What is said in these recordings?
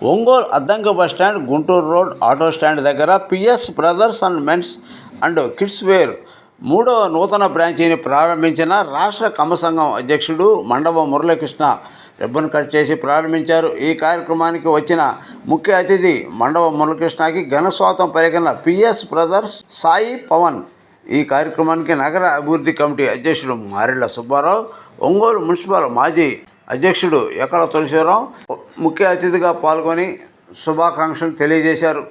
Ongole Addanki bus stand, Guntur road auto stand దగ్గర PS brothers and men's and kids wear మూడవ నూతన బ్రాంచీని ప్రారంభించిన రాష్ట్ర కమ్మ సంఘం అధ్యక్షుడు మండవ మురళీకృష్ణ రిబ్బన్ కట్ చేసి ప్రారంభించారు. ఈ కార్యక్రమానికి వచ్చిన ముఖ్య అతిథి మండవ మురళీకృష్ణకి ఘనస్వాగతం పలికిన పిఎస్ బ్రదర్స్ సాయి పవన్. ఈ కార్యక్రమానికి నగర అభివృద్ధి కమిటీ అధ్యక్షుడు మారెళ్ల సుబ్బారావు, ఒంగోలు మున్సిపల్ మాజీ అధ్యక్షుడు ఎకల తులసిరావు ముఖ్య అతిథిగా పాల్గొని శుభాకాంక్షలు తెలియజేశారు.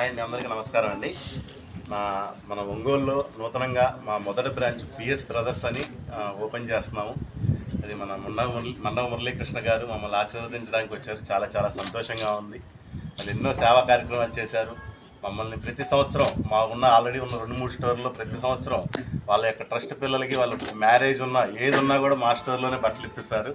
హాయ్ అండి, అందరికీ నమస్కారం అండి. మన ఒంగోలులో నూతనంగా మా మొదటి బ్రాంచ్ పిఎస్ బ్రదర్స్ అని ఓపెన్ చేస్తున్నాము. అది మన మండవ మురళీకృష్ణ గారు మమ్మల్ని ఆశీర్వదించడానికి వచ్చారు. చాలా చాలా సంతోషంగా ఉంది. వాళ్ళు ఎన్నో సేవా కార్యక్రమాలు చేశారు. మమ్మల్ని ప్రతి సంవత్సరం ఆల్రెడీ ఉన్న 2-3 స్టోర్లో ప్రతి సంవత్సరం వాళ్ళ యొక్క ట్రస్ట్ పిల్లలకి వాళ్ళ మ్యారేజ్ ఉన్నా ఏది ఉన్నా కూడా మా స్టోర్లోనే బట్టలు ఇప్పిస్తారు.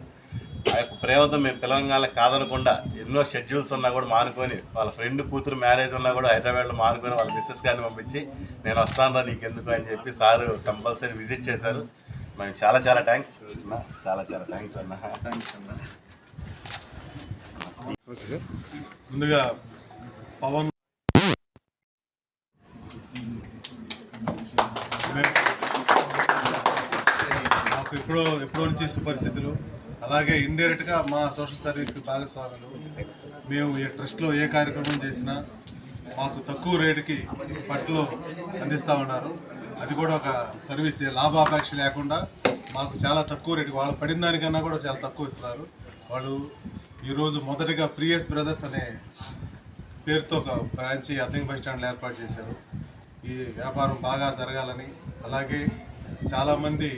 ఆ యొక్క ప్రేమతో మేము పిలవంగానే కాదనకుండా ఎన్నో షెడ్యూల్స్ ఉన్నా కూడా మానుకొని, వాళ్ళ ఫ్రెండ్ కూతురు మ్యారేజ్ ఉన్నా కూడా హైదరాబాద్లో మానుకొని వాళ్ళ మిస్సెస్ గారిని పంపించి నేను వస్తాను నీకెందుకు అని చెప్పి సారు కంపల్సరీ విజిట్ చేశారు. మేము చాలా చాలా థ్యాంక్స్ చాలా చాలా థ్యాంక్స్ అన్న. Okay sir. ముందుగా పవన్ మాకు ఎప్పుడో నుంచి సుపరిచితులు, అలాగే ఇండైరెక్ట్గా మా సోషల్ సర్వీస్ భాగస్వాములు. మేము ఈ ట్రస్ట్లో ఏ కార్యక్రమం చేసినా మాకు తక్కువ రేటుకి బట్టలు అందిస్తూ ఉన్నారు. అది కూడా ఒక సర్వీస్, లాభాపేక్ష లేకుండా మాకు చాలా తక్కువ రేటు, వాళ్ళు పడిన దానికన్నా కూడా చాలా తక్కువ ఇస్తున్నారు. వాళ్ళు ఈరోజు మొదటిగా పిఎస్ బ్రదర్స్ అనే పేరుతో ఒక బ్రాంచి అద్దెకి బస్ స్టాండ్లో ఏర్పాటు చేశారు. ఈ వ్యాపారం బాగా జరగాలని, అలాగే చాలామంది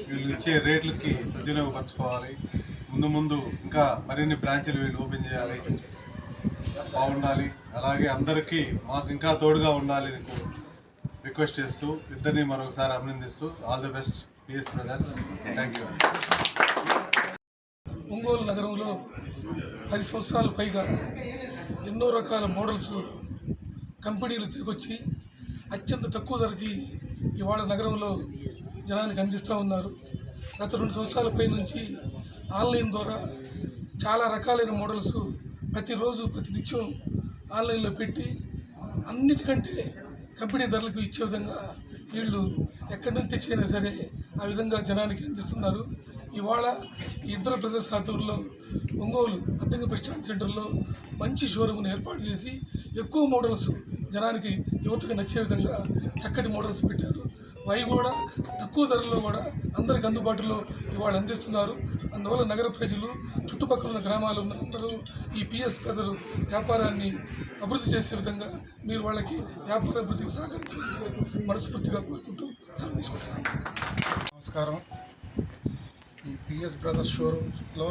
వీళ్ళు ఇచ్చే రేట్లకి సద్వినియోగపరచుకోవాలి. ముందు ఇంకా మరిన్ని బ్రాంచ్లు వీళ్ళు ఓపెన్ చేయాలి, బాగుండాలి. అలాగే అందరికీ మాకు ఇంకా తోడుగా ఉండాలి రిక్వెస్ట్ చేస్తూ ఇద్దరిని మరొకసారి అభినందిస్తూ all the best PS brothers. Thank you. Ongole నగరంలో 10 సంవత్సరాల పైగా ఎన్నో రకాల మోడల్స్ కంపెనీలు తీసుకొచ్చి అత్యంత తక్కువ ధరకి ఇవాళ నగరంలో జనానికి అందిస్తూ ఉన్నారు. గత 2 సంవత్సరాల పై నుంచి ఆన్లైన్ ద్వారా చాలా రకాలైన మోడల్స్ ప్రతిరోజు ప్రతినిత్యం ఆన్లైన్లో పెట్టి అన్నిటికంటే కంపెనీ ధరలకు ఇచ్చే విధంగా వీళ్ళు ఎక్కడి నుంచి తెచ్చైనా సరే ఆ విధంగా జనానికి అందిస్తున్నారు. ఇవాళ ఇద్దరు బ్రదర్స్ ఆధ్వర్యంలో ఒంగోలు అద్దంకి బస్ స్టాండ్ సెంటర్లో మంచి షోరూమ్ని ఏర్పాటు చేసి ఎక్కువ మోడల్స్ జనానికి యువతకు నచ్చే విధంగా చక్కటి మోడల్స్ పెట్టారు. అవి కూడా తక్కువ ధరల్లో కూడా అందరికి అందుబాటులో ఇవాళ అందిస్తున్నారు. అందువల్ల నగర ప్రజలు, చుట్టుపక్కల ఉన్న గ్రామాలు ఉన్న అందరూ ఈ పిఎస్ బ్రదర్ వ్యాపారాన్ని అభివృద్ధి చేసే విధంగా మీరు వాళ్ళకి వ్యాపార అభివృద్ధికి సహకరించాల్సిందిగా మనస్ఫూర్తిగా కోరుకుంటూ సెలవు తీసుకుంటున్నాను. నమస్కారం. ఈ పిఎస్ బ్రదర్స్ షోరూమ్స్లో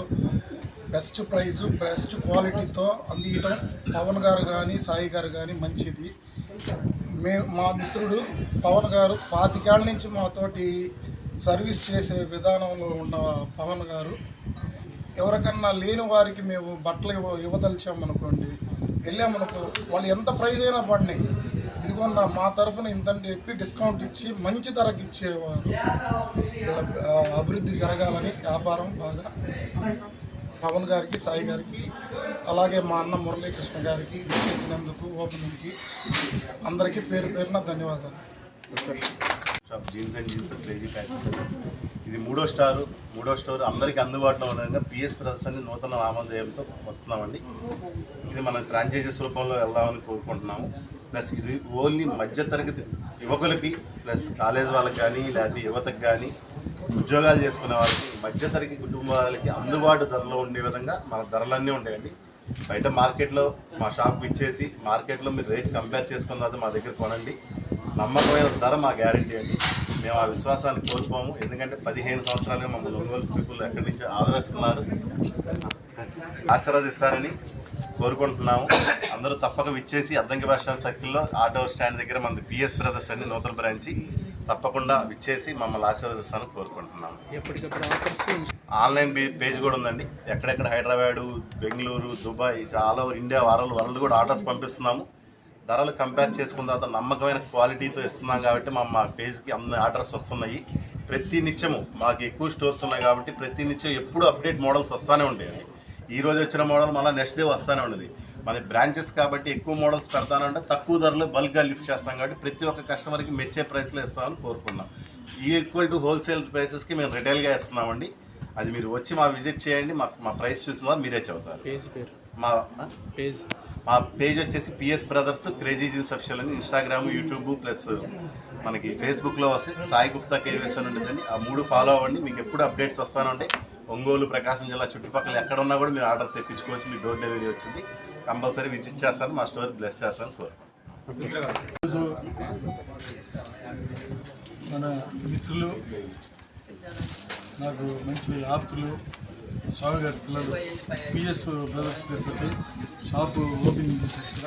బెస్ట్ ప్రైజు, బెస్ట్ క్వాలిటీతో అందించడం పవన్ గారు కానీ సాయి గారు కానీ మంచిది. మా మిత్రుడు పవన్ గారు 25 ఏళ్ళ నుంచి మాతోటి సర్వీస్ చేసే విధానంలో ఉన్న పవన్ గారు, ఎవరికన్నా లేని వారికి మేము బట్టలు ఇవ్వదలిచామనుకోండి, వెళ్ళామనుకో వాళ్ళు ఎంత ప్రైజ్ అయినా పడినాయి, ఇదిగోన్న మా తరఫున ఇంతంటే చెప్పి డిస్కౌంట్ ఇచ్చి మంచి ధరకు ఇచ్చేవారు. ఇలా అభివృద్ధి జరగాలని వ్యాపారం బాగా పవన్ గారికి, సాయి గారికి, అలాగే మా అన్న మురళీకృష్ణ గారికి చేసినందుకు ఓపెనింగ్కి అందరికీ పేరు పేరున ధన్యవాదాలు. Shop jeans and jeans crazy packs. ఇది మూడో స్టోర్ అందరికీ అందుబాటులో ఉండగా పిఎస్ బ్రదర్స్ అని నూతన నామధేయంతో వస్తున్నామండి. ఇది మన ఫ్రాంచైజీస్ రూపంలో వెళ్దామని కోరుకుంటున్నాము. ప్లస్ ఇది ఓన్లీ మధ్యతరగతి యువకులకి, ప్లస్ కాలేజ్ వాళ్ళకి కానీ, లేకపోతే యువతకు కానీ, ఉద్యోగాలు చేసుకునే వాళ్ళకి, మధ్యతరగతి కుటుంబాలకి అందుబాటు ధరలో ఉండే విధంగా మన ధరలన్నీ ఉంటాయండి. బయట మార్కెట్లో మా షాప్కి ఇచ్చేసి మార్కెట్లో మీరు రేట్ కంపేర్ చేసుకున్న తర్వాత మా దగ్గర కొనండి. నమ్మకమైన ధర మా గ్యారంటీ అండి. మేము ఆ విశ్వాసాన్ని కోల్పోము. ఎందుకంటే 15 సంవత్సరాలుగా మమ్మల్ని ఒంగోలు పీపుల్ ఎక్కడి నుంచి ఆదరిస్తున్నారు, ఆశీర్వదిస్తారని కోరుకుంటున్నాము. అందరూ తప్పక విచ్చేసి అద్దంకి బస్ స్టాండ్ సర్కిల్లో ఆటో స్టాండ్ దగ్గర మనది పిఎస్ బ్రదర్స్ అని నూతన బ్రాంచి, తప్పకుండా విచ్చేసి మమ్మల్ని ఆశీర్వదిస్తానని కోరుకుంటున్నాము. ఆన్లైన్ పేజ్ కూడా ఉందండి. ఎక్కడెక్కడ Hyderabad, Bengaluru, Dubai, all over India, world కూడా ఆర్డర్స్ పంపిస్తున్నాము. ధరలు కంపేర్ చేసుకున్న తర్వాత నమ్మకమైన క్వాలిటీతో ఇస్తున్నాం కాబట్టి మా పేజ్కి అన్ని ఆర్డర్స్ వస్తున్నాయి. ప్రతి నిత్యము మాకు ఎక్కువ స్టోర్స్ ఉన్నాయి కాబట్టి ప్రతి నిత్యం ఎప్పుడు అప్డేట్ మోడల్స్ వస్తూనే ఉంటాయండి. ఈరోజు వచ్చిన మోడల్ మళ్ళీ నెక్స్ట్ డే వస్తూనే ఉండేది. మన బ్రాంచెస్ కాబట్టి ఎక్కువ మోడల్స్ పెడతానంటే తక్కువ ధరలో బల్క్గా లిఫ్ట్ చేస్తాం కాబట్టి ప్రతి ఒక్క కస్టమర్కి మెచ్చే ప్రైస్లో ఇస్తామని కోరుకున్నాం. ఈక్వల్ టు హోల్సేల్ ప్రైసెస్కి మేము రిటైల్గా ఇస్తున్నామండి. అది మీరు వచ్చి మా విజిట్ చేయండి. మా ప్రైస్ చూసిన మీరే చెబుతారు. మా పేజ్ వచ్చేసి PS brothers crazy jeans official అని ఇన్స్టాగ్రామ్, యూట్యూబ్ ప్లస్ మనకి ఫేస్బుక్లో వస్తే సాయి గుప్తా కేవీఎస్ అని ఉంటుందండి. ఆ 3 ఫాలో అవ్వండి. మీకు ఎప్పుడు అప్డేట్స్ వస్తూనే ఉంటాయి. ఒంగోలు, ప్రకాశం జిల్లా చుట్టుపక్కల ఎక్కడ ఉన్నా కూడా మీరు ఆర్డర్ తెప్పించుకోవచ్చు. మీ డోర్ డెలివరీ వచ్చింది. కంపల్సరీ విజిట్ చేస్తాను. మా స్టోర్ బ్లెస్ చేస్తాను కోరుకుంటున్నాను. ఈరోజు మన మిత్రులు, నాకు మంచి ఆప్తులు, స్వామి గారి పిల్లలు పిఎస్ బ్రదర్స్ పేరుతోటి షాపు ఓపెనింగ్ చేశారు ఇక్కడ.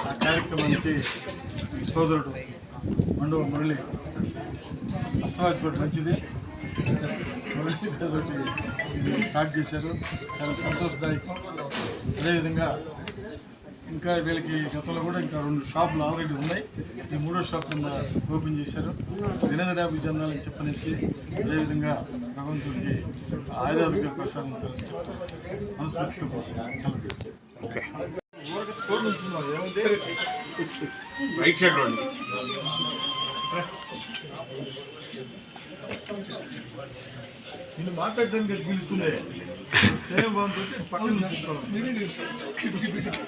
ఆ కార్యక్రమానికి సోదరుడు మండవ మురళి అస్తవాజ్ కూడా మంచిది మురళి తోటి ఇది స్టార్ట్ చేశారు. చాలా సంతోషదాయకం. అదేవిధంగా ఇంకా వీళ్ళకి గతంలో కూడా ఇంకా 2 షాపులు ఆల్రెడీ ఉన్నాయి. ఈ 3వ షాప్ కింద ఓపెన్ చేశారు. దినదినాభివృద్ధి చెందాలని చెప్పనేసి, అదేవిధంగా భగవంతుడికి ఆయురారోగ్య ప్రసాదించాలని చెప్పేసి మనస్ఫూర్తిగా సెలవు తీసుకుంటాం. రైట్ సైడ్ రండి. నేను మాట్లాడడానికి పిలుస్తుండే స్నేహం బాగుంటుంటే పక్కన చూడలేదు.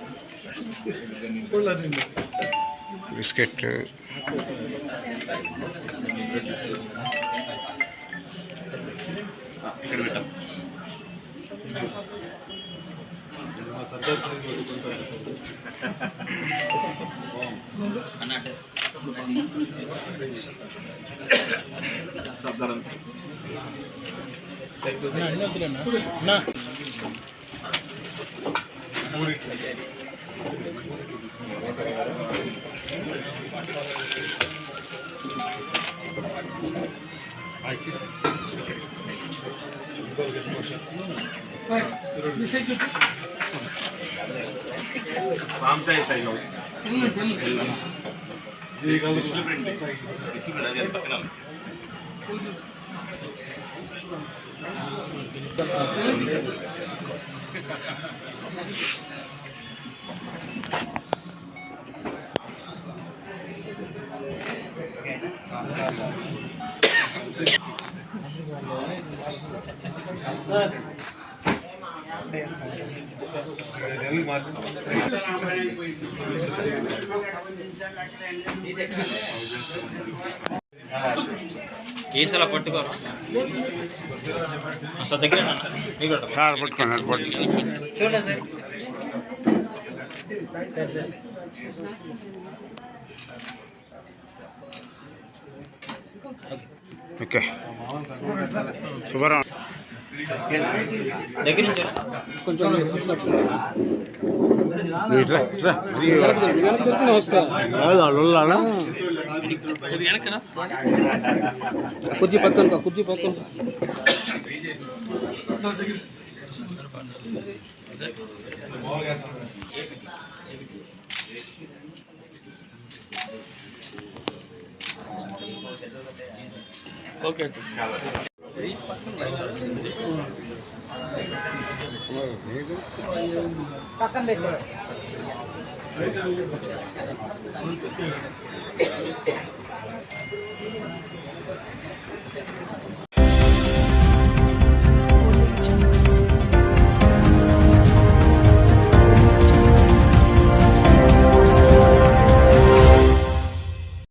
బిస్కెట్ ఇక్కడ పెట్టాం. Ram Sai size display print అది పక్కన వచ్చేసి ఏసలా పట్టుకోరా అసలు దగ్గర మీకు చూడండి సార్. ఓకే శుభ్రం దగ్గర నుంచి కుర్చీ పక్కన ఓకే. పక్కన పెట్టు.